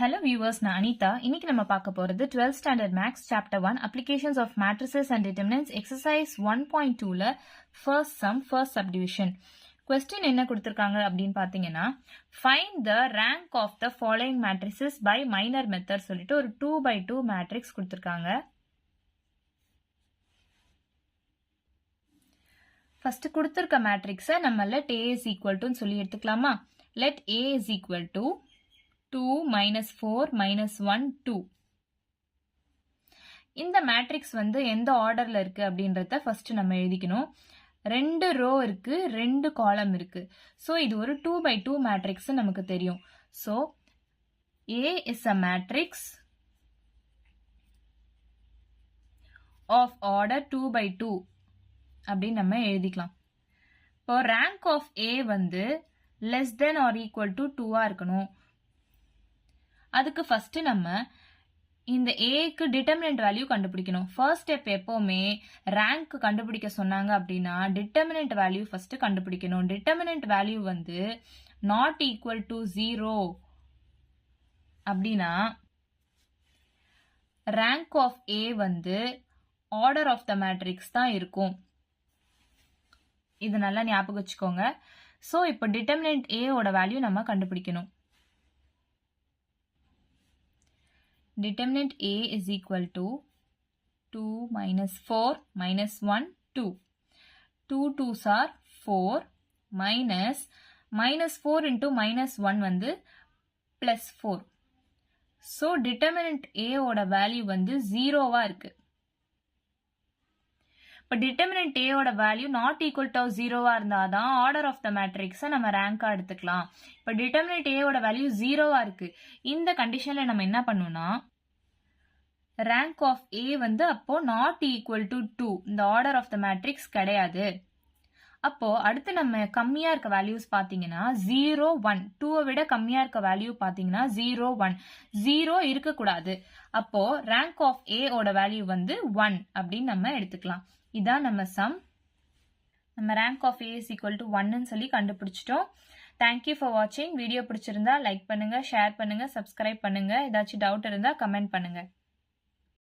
Hello viewers, நான் அனிதா. இன்னைக்கு நம்ம பார்க்க போறது 12th standard maths chapter 1 applications of matrices and determinants exercise 1.2ல first sum first subdivision. Question என்ன கொடுத்திருக்காங்க அப்படின்னு பாத்தீங்கன்னா find the rank of the following matrices by minor method சொல்லிட்டு ஒரு 2x2 matrix கொடுத்திருக்காங்க. first கொடுத்திருக்க matrixை நம்ம let A is equal to சொல்லி எடுத்துக்கலாமா? let A is equal to 2 minus 4 minus 1 2. இந்த மேட்ரிக்ஸ் வந்து எந்த ஆர்டர்ல இருக்கு அப்படின்றத ஃபர்ஸ்ட் நம்ம எழுதிக்கணும். 2 ரோ இருக்கு, 2 காலம் இருக்கு. சோ இது ஒரு 2x2 மேட்ரிக்ஸ் நமக்கு தெரியும். So A is a matrix of order 2x2 அப்படி நம்ம எழுதிக்கலாம். இப்போ rank of A வந்து less than or equal to 2 இருக்கணும். அதுக்கு ஃபர்ஸ்ட் நம்ம இந்த ஏக்கு டிட்டர்மினன்ட் வேல்யூ கண்டுபிடிக்கணும். ஃபர்ஸ்ட் ஸ்டெப் எப்பவுமே ரேங்க் கண்டுபிடிக்க சொன்னாங்க அப்படின்னா டிட்டர்மினன்ட் வேல்யூ ஃபர்ஸ்ட் கண்டுபிடிக்கணும். டிட்டர்மினன்ட் வேல்யூ வந்து நாட் ஈக்குவல் டு 0 அப்படின்னா ரேங்க் ஆஃப் ஏ வந்து ஆர்டர் ஆஃப் த மேட்ரிக்ஸ் தான் இருக்கும். இது நல்லா ஞாபகம் வச்சுக்கோங்க. ஸோ இப்போ டிட்டர்மினன்ட் ஏ ஓட வேல்யூ நம்ம கண்டுபிடிக்கணும். Determinant A is equal to 2 minus 4 minus 1 2. 2 2s are 4 minus 4 into minus 1 வந்து plus 4. So determinant A ஓட வேல்யூ வந்து 0வா இருக்கு. இப்போ determinant A ஓட வேல்யூ not equal to 0வா இருந்தாதான் ஆர்டர் ஆஃப் த மேட்ரிக்ஸை நம்ம ரேங்கா எடுத்துக்கலாம். இப்போ determinant A ஓட வேல்யூ 0வா இருக்கு. இந்த கண்டிஷன்ல நம்ம என்ன பண்ணணும்னா ரேங்க் ஆஃப் A வந்து அப்போ not equal to 2 இந்த ஆர்டர் ஆஃப் த மேட்ரிக்ஸ் கிடையாது. அப்போ அடுத்து நம்ம கம்மியா இருக்க வேல்யூஸ் பாத்தீங்கன்னா 0 1 2 விட கம்மியா இருக்க வேல்யூ பாத்தீங்கன்னா 0 1 0 இருக்கக்கூடாது. அப்போ ரேங்க் ஆஃப் A ஓட வேல்யூ வந்து 1 அப்படின்னு நம்ம எடுத்துக்கலாம். இதான் நம்ம சம். நம்ம rank of A is equal to 1 சொல்லி கண்டுபிடிச்சிட்டோம். தேங்க்யூ ஃபார் வாட்சிங். வீடியோ பிடிச்சிருந்தா லைக் பண்ணுங்க, ஷேர் பண்ணுங்க, சப்ஸ்கிரைப் பண்ணுங்க. ஏதாச்சும் டவுட் இருந்தா கமெண்ட் பண்ணுங்க.